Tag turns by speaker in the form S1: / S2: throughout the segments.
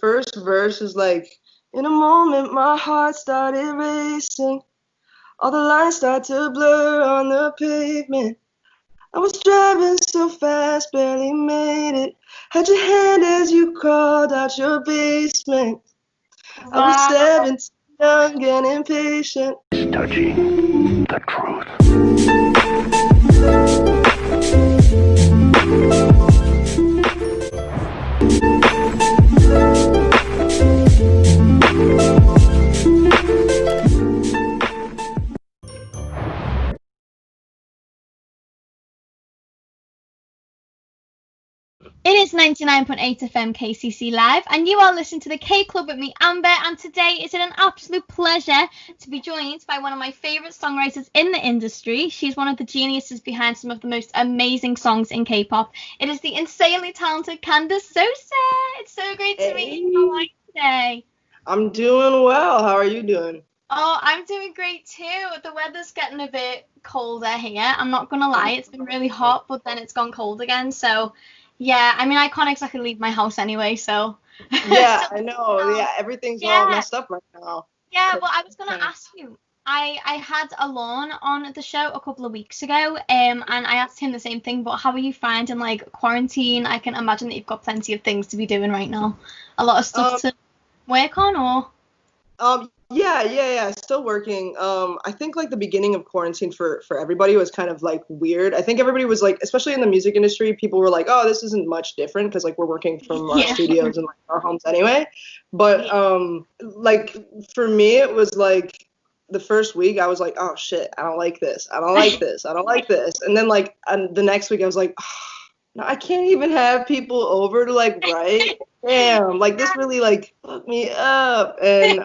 S1: first verse is like, in a moment my heart started racing. All the lines start to blur on the pavement. I was driving so fast, barely made it. Had your hand as you crawled out your basement. I was 17, young and impatient.
S2: Touching the truth.
S3: It is 99.8 FM KCC Live, and you are listening to the K Club with me, Amber, and today it's an absolute pleasure to be joined by one of my favourite songwriters in the industry. She's one of the geniuses behind some of the most amazing songs in K-pop. It is the insanely talented Candace Sosa. It's so great to meet you. How are you today?
S1: I'm doing well. How are you doing?
S3: Oh, I'm doing great too. The weather's getting a bit colder here. I'm not going to lie. It's been really hot, but then it's gone cold again, so... Yeah, I mean, I can't exactly leave my house anyway, so...
S1: Yeah, I know. Yeah, everything's all messed up right now.
S3: Yeah, well, I was going to ask you. I had Alon on the show a couple of weeks ago, and I asked him the same thing, but how are you finding, like, quarantine? I can imagine that you've got plenty of things to be doing right now. A lot of stuff to work on, or...?
S1: Yeah. Still working. I think like the beginning of quarantine for everybody was kind of like weird. I think everybody was like, especially in the music industry, people were like, oh, this isn't much different because like we're working from our studios and like our homes anyway. But like for me, it was like the first week I was like, oh shit, I don't like this. I don't like this. I don't like this. And then like the next week I was like, oh, no, I can't even have people over to like write. Damn, like this really like fucked me up. And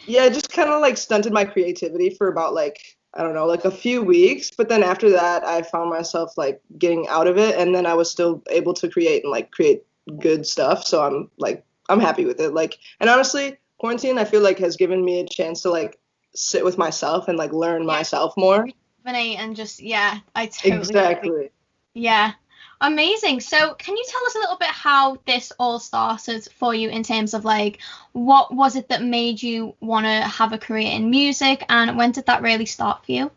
S1: yeah, it just kind of like stunted my creativity for about like, I don't know, like a few weeks. But then after that, I found myself like getting out of it, and then I was still able to create and like create good stuff. So I'm happy with it. Like, and honestly, quarantine I feel like has given me a chance to like sit with myself and like learn myself more.
S3: And just I totally
S1: exactly
S3: agree. Yeah. Amazing. So can you tell us a little bit how this all started for you in terms of like what was it that made you want to have a career in music, and when did that really start for you?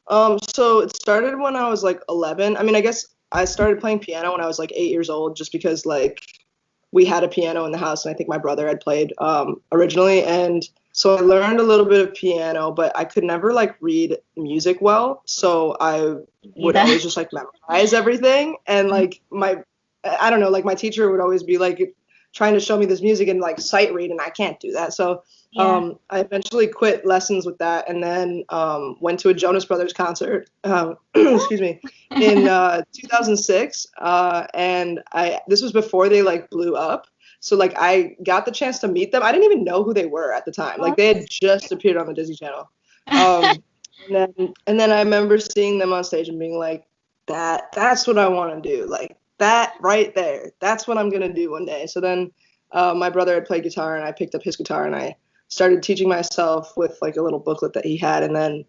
S1: So it started when I was like 11. I mean, I guess I started playing piano when I was like 8 years old, just because like we had a piano in the house, and I think my brother had played originally, and so I learned a little bit of piano, but I could never like read music well. So I would always just like memorize everything. And like I don't know, like my teacher would always be like trying to show me this music and like sight read, and I can't do that. So I eventually quit lessons with that, and then went to a Jonas Brothers concert, excuse me, in 2006. And this was before they like blew up. So, like, I got the chance to meet them. I didn't even know who they were at the time. Like, they had just appeared on the Disney Channel. And then I remember seeing them on stage and being like, that's what I want to do. Like, that right there. That's what I'm going to do one day. So then my brother had played guitar, and I picked up his guitar, and I started teaching myself with, like, a little booklet that he had. And then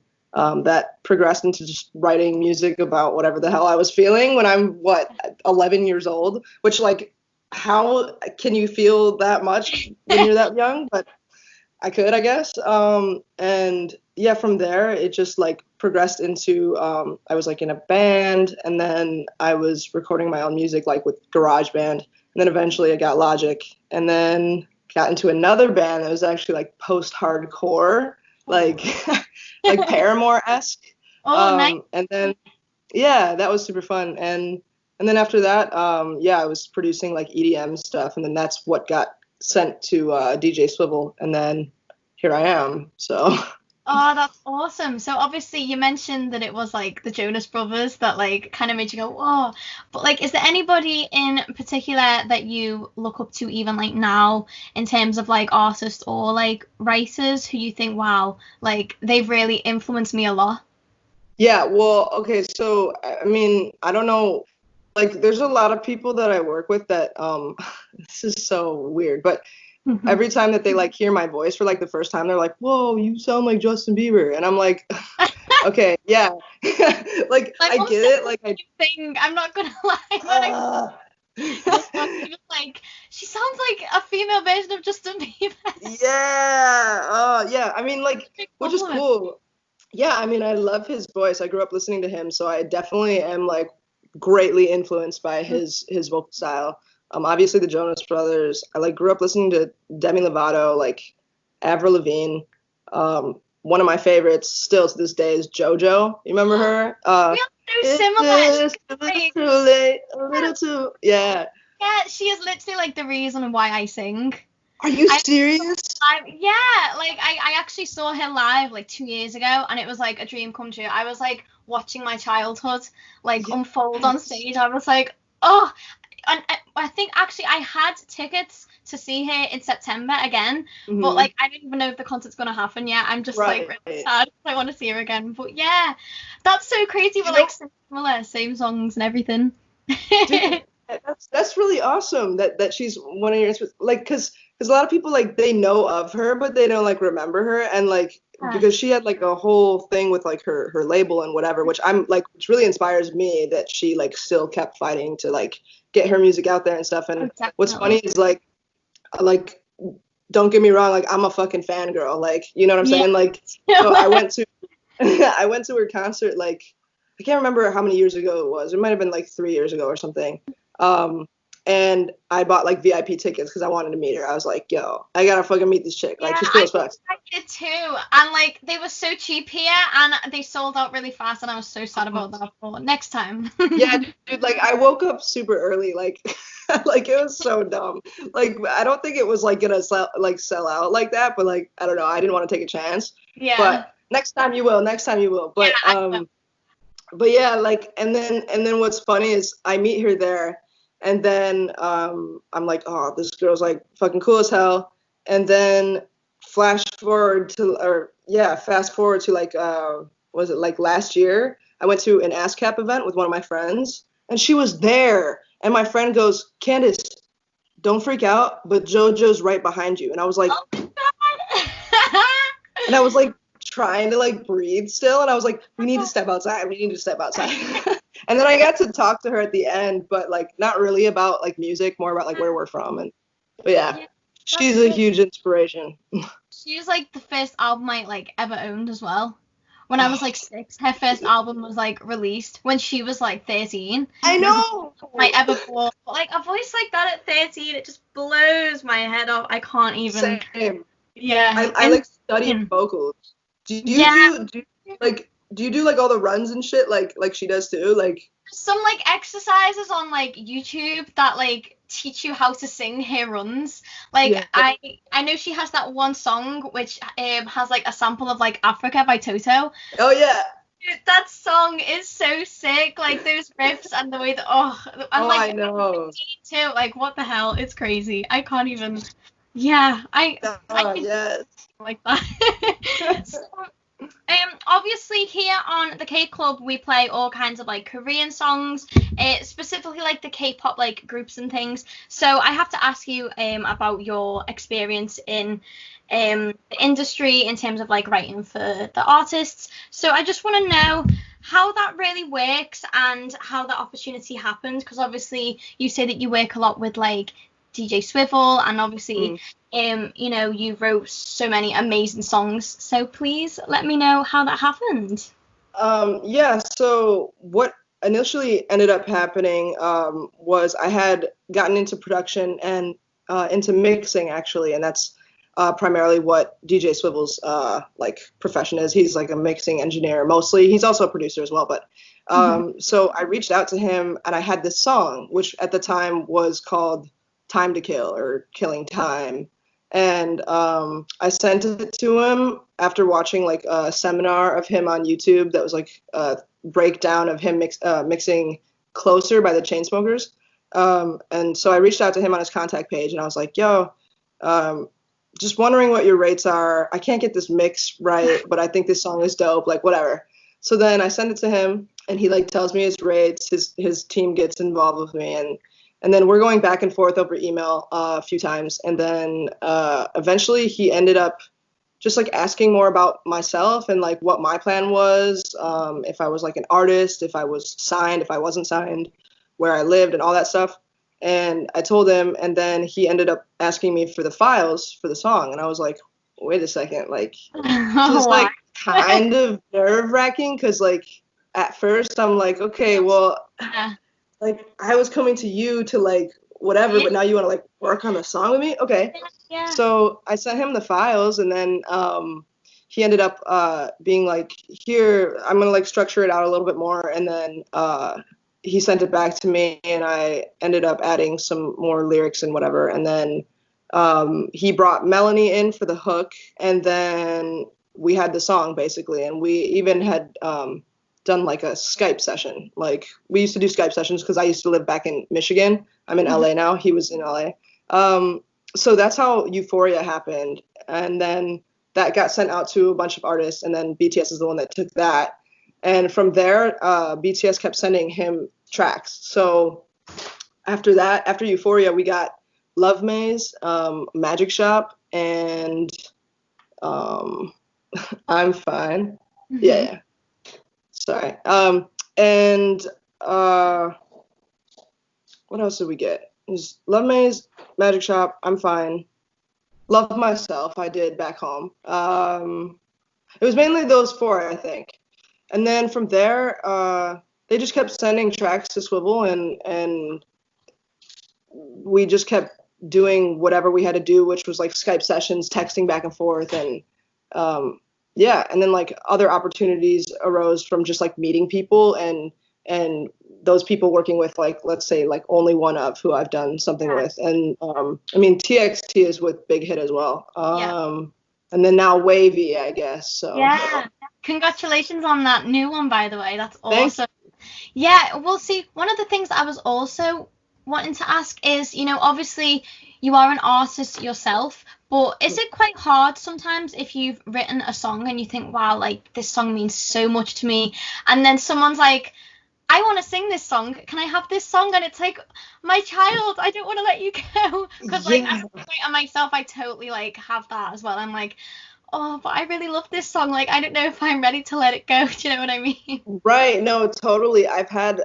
S1: that progressed into just writing music about whatever the hell I was feeling when I'm, 11 years old, which, like, how can you feel that much when you're that young? But I could, I guess. And yeah, from there it just like progressed into I was like in a band, and then I was recording my own music like with GarageBand, and then eventually I got Logic, and then got into another band that was actually like post-hardcore, like like Paramore-esque.
S3: Nice.
S1: And then that was super fun. And then after that, I was producing like EDM stuff, and then that's what got sent to DJ Swivel, and then here I am. So.
S3: Oh, that's awesome. So obviously you mentioned that it was like the Jonas Brothers that like kind of made you go, whoa. But like, is there anybody in particular that you look up to even like now in terms of like artists or like writers who you think, wow, like they've really influenced me a lot?
S1: Yeah, well, okay, so I mean, I don't know. Like, there's a lot of people that I work with that, this is so weird, but every time that they, like, hear my voice for, like, the first time, they're like, whoa, you sound like Justin Bieber. And I'm like, okay, yeah. like, I get it. Like,
S3: I'm not going to lie. Like, she sounds like a female version of Justin Bieber.
S1: Yeah. I mean, like,
S3: Big
S1: which is
S3: compliment.
S1: cool. Yeah, I mean, I love his voice. I grew up listening to him, so I definitely am like greatly influenced by his vocal style. Obviously the Jonas Brothers. I like grew up listening to Demi Lovato, like Avril Lavigne. One of my favorites still to this day is JoJo. You remember her?
S3: We are so
S1: It's
S3: similar.
S1: just a little
S3: Like,
S1: too late, a little too. Yeah.
S3: yeah, she is literally like the reason why I sing.
S1: Are you
S3: I
S1: serious?
S3: yeah, like I actually saw her live like 2 years ago, and it was like a dream come true. I was like watching my childhood like unfold on stage. I was like, oh, and I think actually I had tickets to see her in September again, but like I don't even know if the concert's gonna happen yet. I'm just like really sad. I want to see her again. But yeah, that's so crazy. We're like similar, same songs and everything.
S1: Dude, that's really awesome that she's one of your like because a lot of people like they know of her but they don't like remember her and like because she had like a whole thing with like her label and whatever, which I'm like, which really inspires me that she like still kept fighting to like get her music out there and stuff. And what's funny is like don't get me wrong, like I'm a fucking fangirl, like you know what I'm saying, like so I went to I went to her concert like I can't remember how many years ago it was. It might have been like 3 years ago or something. And I bought like VIP tickets because I wanted to meet her. I was like, yo, I gotta fucking meet this chick. Like she's cool as fuck.
S3: I did too. And like they were so cheap here and they sold out really fast and I was so sad about that. But next time.
S1: Yeah, dude, like I woke up super early, like like it was so dumb. Like I don't think it was like gonna sell out like that, but like I don't know, I didn't want to take a chance.
S3: Yeah.
S1: But next time you will. But
S3: yeah,
S1: but yeah, like and then what's funny is I meet her there and then I'm like, oh, this girl's like fucking cool as hell. And then fast forward to like was it like last year? I went to an ASCAP event with one of my friends and she was there. And my friend goes, Candace, don't freak out, but JoJo's right behind you. And I was like, and I was like trying to like breathe still. And I was like, we need to step outside. And then I got to talk to her at the end, but like not really about like music, more about like where we're from. And but yeah, she's a huge inspiration.
S3: She's like the first album I like ever owned as well. When I was like 6, her first album was like released when she was like 13.
S1: I know.
S3: I ever bought like a voice like that at 13, it just blows my head off. I can't even.
S1: Same.
S3: Yeah.
S1: I like studying vocals. Do you do like all the runs and shit like she does too? Like
S3: some like exercises on like YouTube that like teach you how to sing her runs. Like yeah. I know she has that one song which has like a sample of like Africa by Toto.
S1: Oh yeah.
S3: Dude, that song is so sick. Like those riffs and the way that
S1: I know.
S3: Too. Like what the hell? It's crazy. I can't even. Yeah, I
S1: yes.
S3: Like that. So, obviously here on the K Club we play all kinds of like Korean songs, specifically like the K-pop like groups and things. So I have to ask you about your experience in the industry in terms of like writing for the artists. So I just want to know how that really works and how the opportunity happened, because obviously you say that you work a lot with like DJ Swivel, and obviously you know, you wrote so many amazing songs, so please let me know how that happened.
S1: Yeah, so what initially ended up happening was I had gotten into production and into mixing actually, and that's primarily what DJ Swivel's like profession is. He's like a mixing engineer mostly. He's also a producer as well, but so I reached out to him and I had this song which at the time was called Time to Kill or Killing Time. And I sent it to him after watching like a seminar of him on YouTube that was like a breakdown of him mixing Closer by the Chainsmokers. And so I reached out to him on his contact page and I was like, yo, just wondering what your rates are. I can't get this mix right, but I think this song is dope, like whatever. So then I send it to him and he like tells me his rates, his team gets involved with me, and then we're going back and forth over email a few times. And then eventually he ended up just like asking more about myself and like what my plan was, if I was like an artist, if I was signed, if I wasn't signed, where I lived and all that stuff. And I told him, and then he ended up asking me for the files for the song, and I was like, wait a second, like this is like kind of nerve-wracking, because like at first I'm like, okay, well, like I was coming to you to like whatever, but now you want to like work on the song with me? Okay.
S3: Yeah.
S1: So I sent him the files, and then he ended up being like, here, I'm gonna like structure it out a little bit more, and then he sent it back to me, and I ended up adding some more lyrics and whatever, and then he brought Melanie in for the hook, and then we had the song basically, and we even had done like a Skype session. Like we used to do Skype sessions because I used to live back in Michigan. I'm in LA now. He was in LA. So that's how Euphoria happened, and then that got sent out to a bunch of artists, and then BTS is the one that took that. And from there, BTS kept sending him tracks. So after that, after Euphoria, we got Love Maze, Magic Shop, and I'm Fine. Yeah. Sorry. And what else did we get? It was Love Maze, Magic Shop, I'm Fine. Love Myself, I did back home. It was mainly those four, I think. And then from there, they just kept sending tracks to Swivel, and we just kept doing whatever we had to do, which was like Skype sessions, texting back and forth, and and then like other opportunities arose from just like meeting people, and those people working with, like, let's say like Only One Of, who I've done something with, and I mean TXT is with Big Hit as well, and then now WayV, I guess. So
S3: yeah, congratulations on that new one, by the way. That's awesome. Yeah, well, see, one of the things I was also wanting to ask is, you know, obviously you are an artist yourself, but is it quite hard sometimes if you've written a song and you think, wow, like this song means so much to me, and then someone's like, I want to sing this song, can I have this song? And it's like, my child, I don't want to let you go, because like as a writer myself, I totally like have that as well. I'm like, oh, but I really love this song, like I don't know if I'm ready to let it go. Do you know what I mean?
S1: Right. No, totally. I've had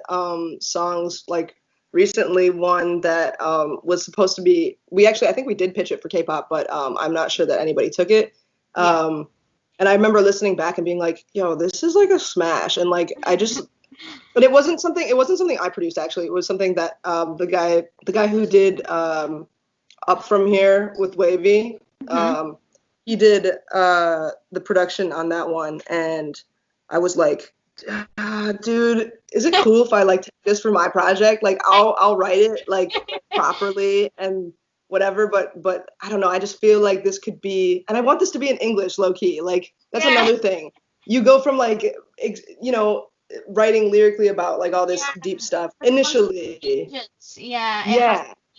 S1: songs like recently, one that was supposed to be, I think we did pitch it for K-pop, but I'm not sure that anybody took it. And I remember listening back and being like, yo, this is like a smash. And like but it wasn't something I produced, actually. It was something that the guy who did Up From Here with WayV, he did the production on that one, and I was like, dude, is it cool if I like take this for my project? Like I'll write it like properly and whatever, but I don't know, I just feel like this could be, and I want this to be in English, low key. Like that's another thing. You go from like writing lyrically about like all this deep stuff initially.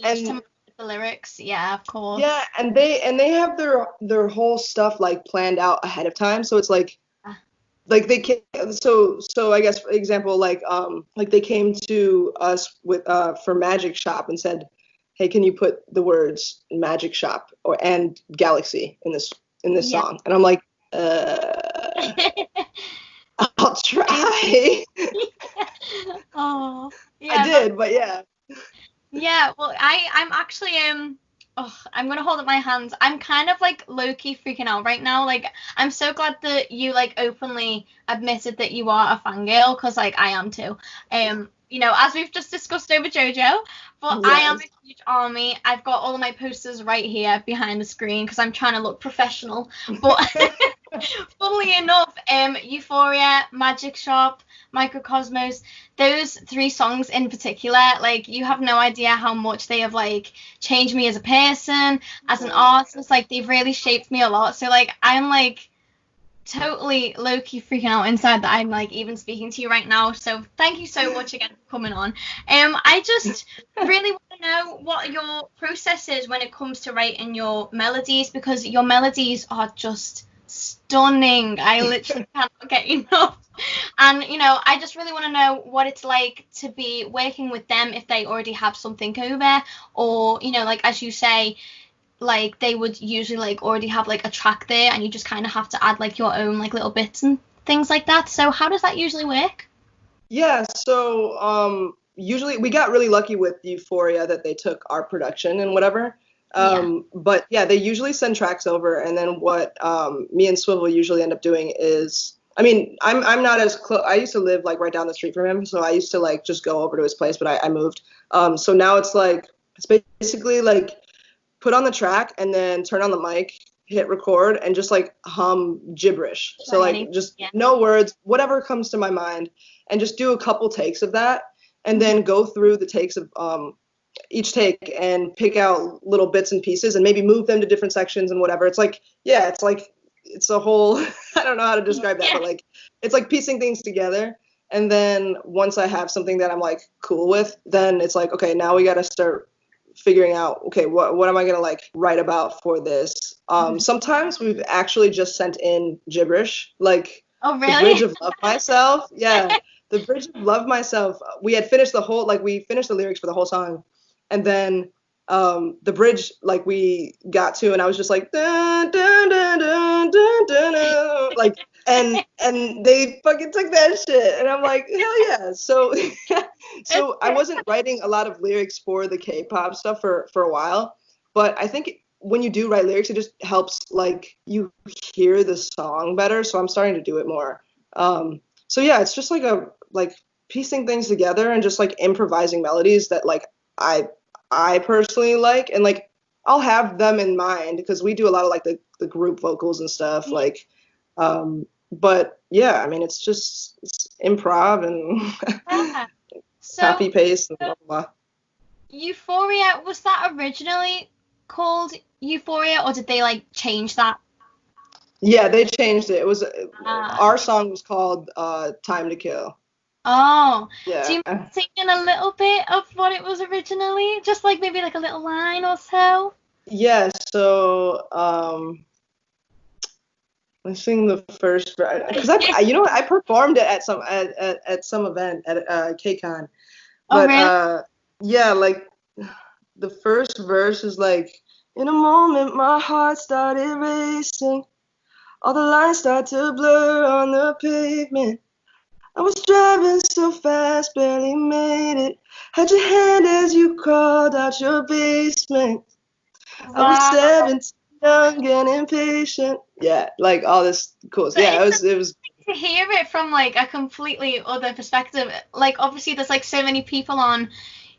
S3: And the lyrics, of course.
S1: Yeah, and they have their whole stuff like planned out ahead of time, so it's like they came, so I guess, for example, like they came to us with for Magic Shop and said, hey, can you put the words Magic Shop and Galaxy in this song? And I'm like, I'll try.
S3: Oh, yeah.
S1: I did, but yeah.
S3: Yeah, well, I'm actually I'm gonna hold up my hands. I'm kind of like low-key freaking out right now. Like, I'm so glad that you like openly admitted that you are a fangirl, because like I am too. You know, as we've just discussed over JoJo, but yes. I am a huge ARMY. I've got all of my posters right here behind the screen because I'm trying to look professional. But funnily enough, Euphoria, Magic Shop, Mikrokosmos, those 3 songs in particular, like, you have no idea how much they have like changed me as a person, as an artist. Like, they've really shaped me a lot. So like I'm like totally low-key freaking out inside that I'm like even speaking to you right now. So thank you so much again for coming on. I just really want to know what your process is when it comes to writing your melodies, because your melodies are just stunning. I literally cannot get enough. And you know, I just really want to know what it's like to be working with them, if they already have something over, or you know, like as you say, like they would usually like already have like a track there and you just kind of have to add like your own like little bits and things like that. So how does that usually work?
S1: Yeah, so usually we got really lucky with Euphoria that they took our production and whatever. But yeah, they usually send tracks over, and then what me and Swivel usually end up doing is, I mean, I'm not as close. I used to live like right down the street from him, so I used to like just go over to his place, but I moved. So now it's basically like put on the track and then turn on the mic, hit record, and just like hum gibberish. So like just no words, whatever comes to my mind, and just do a couple takes of that, and then go through the takes of each take and pick out little bits and pieces and maybe move them to different sections and whatever. It's like, yeah, it's a whole, I don't know how to describe that, but like, it's like piecing things together. And then once I have something that I'm like cool with, then it's like, okay, now we got to start figuring out, okay, what am I going to like write about for this? Sometimes we've actually just sent in gibberish, like
S3: oh, really?
S1: The Bridge of Love Myself. Yeah. The Bridge of Love Myself. We had finished we finished the lyrics for the whole song. And then the bridge, like we got to, and I was just like, dun, dun, dun, dun, dun, dun, dun, like, and they fucking took that shit, and I'm like, hell yeah. So I wasn't writing a lot of lyrics for the K-pop stuff for a while, but I think when you do write lyrics, it just helps like you hear the song better. So I'm starting to do it more. So yeah, it's just like piecing things together and just like improvising melodies that like I personally like, and like I'll have them in mind because we do a lot of like the group vocals and stuff, like but yeah, I mean it's improv and copy paste and blah blah blah.
S3: Euphoria, was that originally called Euphoria, or did they like change that?
S1: Yeah, they changed it. It was our song was called Time to Kill.
S3: Oh,
S1: yeah.
S3: Do you mind singing a little bit of what it was originally? Just like maybe like a little line or so?
S1: Yeah, so let's sing the first, because I performed it at some event at KCON. But yeah, like the first verse is like, in a moment my heart started racing, all the lines start to blur on the pavement. I was driving so fast, barely made it. Had your hand as you crawled out your basement. Wow. I was 17, young and impatient. Yeah, like all this cool. So yeah, it was.
S3: To hear it from like a completely other perspective, like obviously there's like so many people on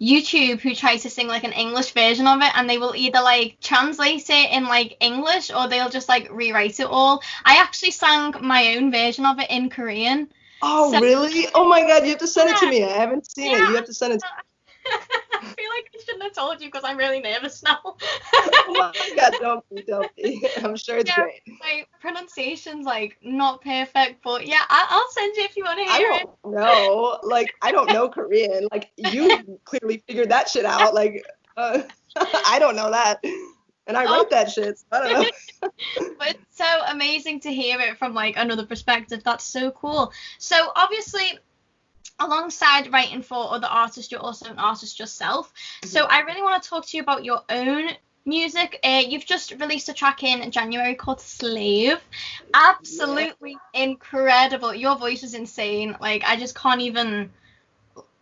S3: YouTube who try to sing like an English version of it, and they will either like translate it in like English or they'll just like rewrite it all. I actually sang my own version of it in Korean.
S1: Oh, so, really? Oh my God, you have to send it to me. I haven't seen it. You have to send it to me.
S3: I feel like I shouldn't have told you because I'm really nervous now.
S1: Oh my God, don't be. I'm sure it's great.
S3: My pronunciation's like not perfect, but yeah, I'll send you if you want to hear it.
S1: I don't know Korean. Like you clearly figured that shit out. Like I don't know that. And I wrote that shit, so I don't know.
S3: But it's so amazing to hear it from like another perspective. That's so cool. So obviously, alongside writing for other artists, you're also an artist yourself. Mm-hmm. So I really want to talk to you about your own music. You've just released a track in January called Slave. Absolutely incredible. Your voice is insane. Like I just can't even.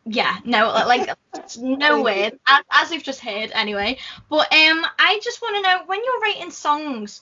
S3: Yeah, no, like no way, as we've just heard anyway. But I just want to know, when you're writing songs,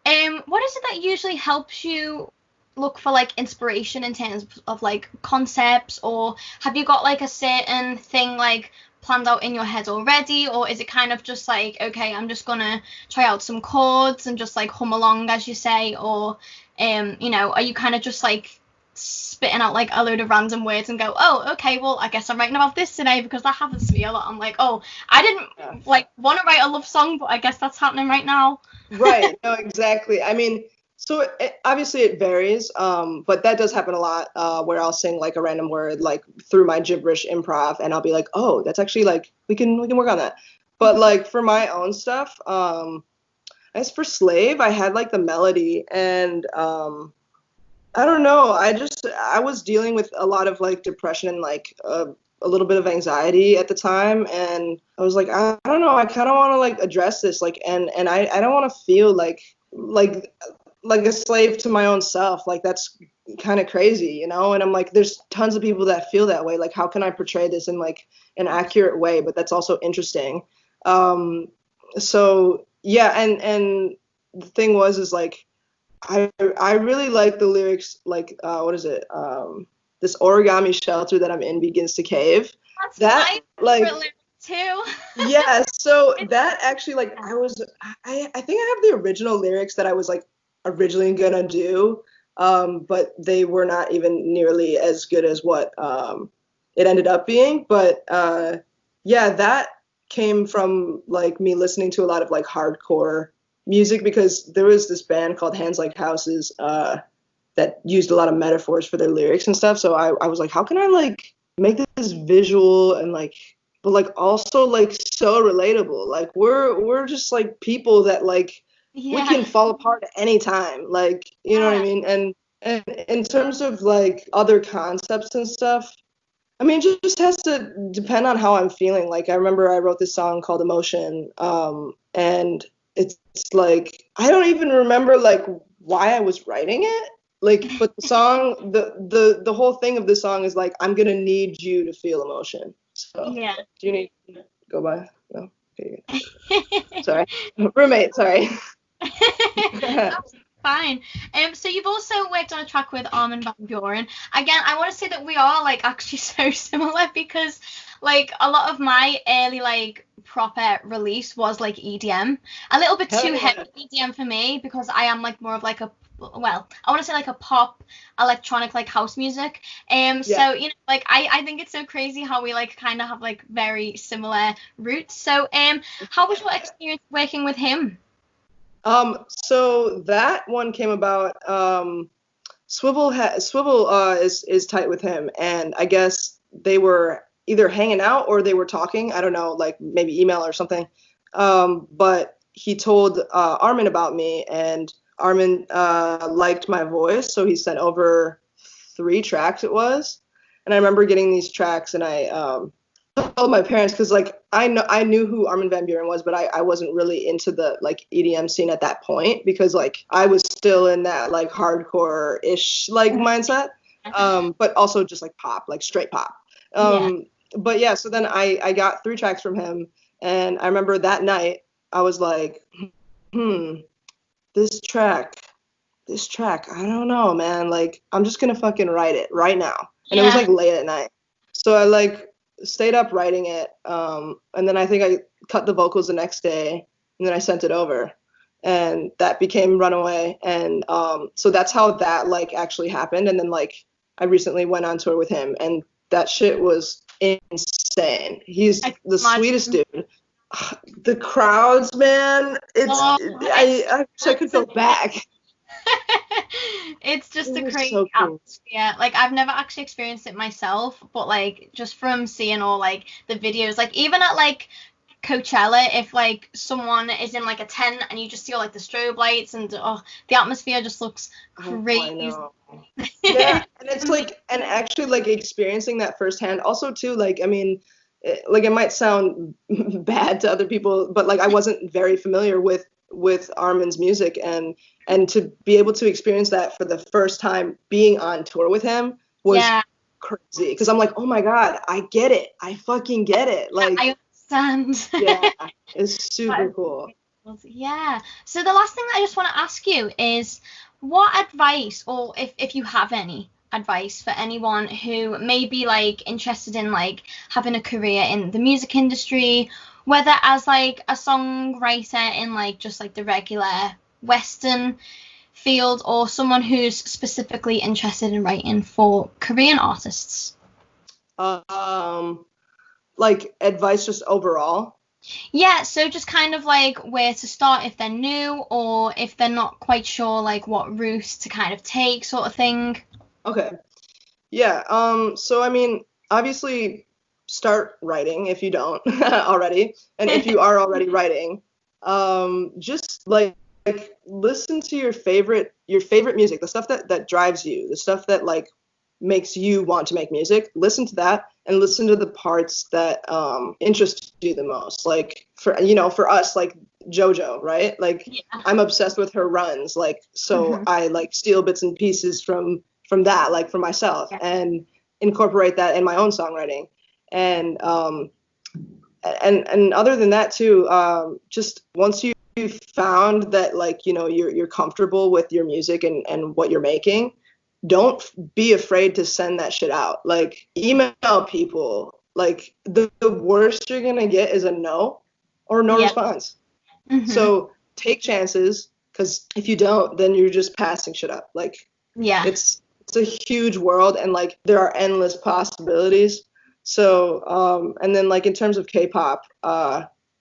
S3: what is it that usually helps you look for like inspiration in terms of like concepts, or have you got like a certain thing like planned out in your head already, or is it kind of just like, okay, I'm just gonna try out some chords and just like hum along, as you say, or are you kind of just like spitting out like a load of random words and go, oh, okay, well, I guess I'm writing about this today, because that happens to me a lot. I'm like, oh, I didn't like want to write a love song, but I guess that's happening right now.
S1: Right. No, exactly. I mean, so obviously it varies, but that does happen a lot, where I'll sing like a random word like through my gibberish improv, and I'll be like, oh, that's actually like we can work on that. But like for my own stuff, as for Slave, I had like the melody, and I don't know. I was dealing with a lot of like depression and like a little bit of anxiety at the time, and I was like, I don't know. I kind of want to like address this, like, and I don't want to feel like a slave to my own self. Like that's kind of crazy, you know? And I'm like, there's tons of people that feel that way. Like, how can I portray this in like an accurate way, but that's also interesting? So yeah, and the thing is like, I really like the lyrics, like, what is it? This origami shelter that I'm in begins to cave.
S3: That's
S1: that
S3: my
S1: like
S3: lyric too.
S1: yeah, so that actually, like, I think I have the original lyrics that I was like originally gonna do, but they were not even nearly as good as what it ended up being. But yeah, that came from like me listening to a lot of like hardcore music, because there was this band called Hands Like Houses that used a lot of metaphors for their lyrics and stuff. So I was like, how can I like make this visual and like, but like also like so relatable? Like we're just like people that like we can fall apart at any time. Like, you know what I mean? And in terms of like other concepts and stuff, I mean, it just has to depend on how I'm feeling. Like, I remember I wrote this song called Emotion, and it's like, I don't even remember like why I was writing it. Like, but the song, the whole thing of the song is like, I'm gonna need you to feel emotion. So,
S3: Yeah.
S1: do you need to go by? No. Okay. Sorry, roommate. Sorry.
S3: Fine. So you've also worked on a track with Armin van Buuren. Again, I want to say that we are like actually so similar, because like a lot of my early like proper release was like EDM, a little bit too heavy EDM for me, because I am like more of like a, well, I want to say like a pop electronic like house music. So you know, like I think it's so crazy how we like kind of have like very similar roots. So how was your experience working with him?
S1: So that one came about. Swivel is tight with him, and I guess they were either hanging out or they were talking. I don't know, like maybe email or something. But he told Armin about me, and Armin liked my voice, so he sent over 3 tracks. It was, and I remember getting these tracks, and I told my parents, because like I knew who Armin van Buuren was, but I wasn't really into the like EDM scene at that point, because like I was still in that like hardcore ish like mindset, but also just like pop, like straight pop. But yeah, so then I got 3 tracks from him, and I remember that night I was like, this track, I don't know, man, like I'm just gonna fucking write it right now. And it was like late at night, so I like stayed up writing it, and then I think I cut the vocals the next day, and then I sent it over, and that became Runaway. And so that's how that like actually happened. And then like I recently went on tour with him, and that shit was insane. He's the sweetest dude. The crowds, man, I wish I could go back.
S3: It's just a crazy atmosphere. Like I've never actually experienced it myself, but like just from seeing all like the videos, like even at like Coachella, if like someone is in like a tent and you just see all like the strobe lights, and the atmosphere just looks crazy.
S1: Yeah, and it's like, and actually like experiencing that firsthand also too, like I mean, like it might sound bad to other people, but like I wasn't very familiar with Armin's music, and to be able to experience that for the first time being on tour with him was crazy, because I'm like, oh my god, I get it, I fucking get it, like
S3: I understand.
S1: Yeah, it's super cool.
S3: Yeah, so the last thing that I just want to ask you is, what advice, or if you have any advice for anyone who may be like interested in like having a career in the music industry, whether as like a songwriter in like just like the regular Western field, or someone who's specifically interested in writing for Korean artists?
S1: Like advice just overall?
S3: Yeah, so just kind of like where to start if they're new, or if they're not quite sure like what route to kind of take, sort of thing.
S1: Okay. Yeah, so I mean, obviously start writing if you don't already, and if you are already writing, just like listen to your favorite music, the stuff that drives you, the stuff that like makes you want to make music. Listen to that, and listen to the parts that interest you the most. Like for us, like JoJo, right? Like I'm obsessed with her runs, like so I like steal bits and pieces from from that, like for myself, and incorporate that in my own songwriting. And other than that too, just once you found that, like, you know, you're comfortable with your music and what you're making, don't be afraid to send that shit out. Like, email people. Like, the worst you're gonna get is a no or no response. So take chances, because if you don't, then you're just passing shit up. Like, it's a huge world, and like there are endless possibilities. So and then, like, in terms of K-pop,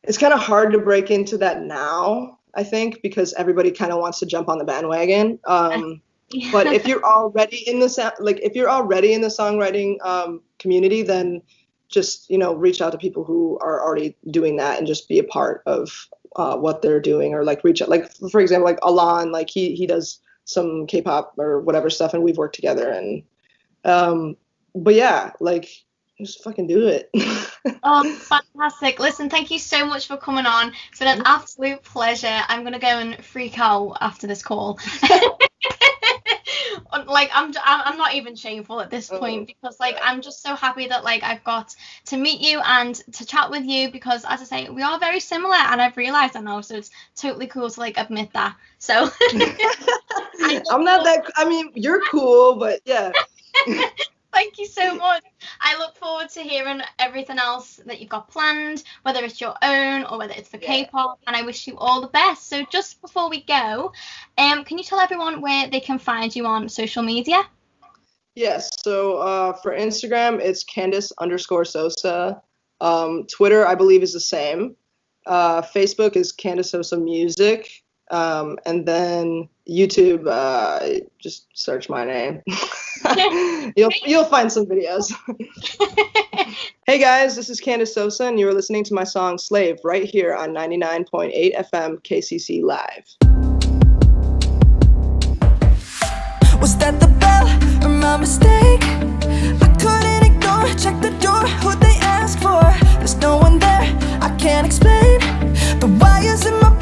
S1: it's kind of hard to break into that now, I think, because everybody kind of wants to jump on the bandwagon. But if you're already in the songwriting community, then just, you know, reach out to people who are already doing that and just be a part of what they're doing, or like reach out, like, for example, like Alan, like he does some K-pop or whatever stuff, and we've worked together. And but yeah, like, just fucking do it.
S3: Oh, fantastic. Listen, thank you so much for coming on. It's been an absolute pleasure. I'm gonna go and freak out after this call. Like, I'm not even shameful at this point, because like I'm just so happy that like I've got to meet you and to chat with you, because, as I say, we are very similar, and I've realized that now, so it's totally cool to like admit that. So
S1: I'm not that, I mean, you're cool, but yeah.
S3: Thank you so much. I look forward to hearing everything else that you've got planned, whether it's your own or whether it's for K-pop, and I wish you all the best. So just before we go, can you tell everyone where they can find you on social media?
S1: Yes, so for Instagram, it's Candace_Sosa. Twitter, I believe, is the same. Facebook is Candace Sosa Music. And then YouTube, just search my name. You'll find some videos. Hey guys, this is Candace Sosa, and you're listening to my song Slave right here on 99.8 FM KCC Live.
S4: Was that the bell or my mistake? I couldn't ignore, check the door, who'd they ask for? There's no one there, I can't explain the wires in my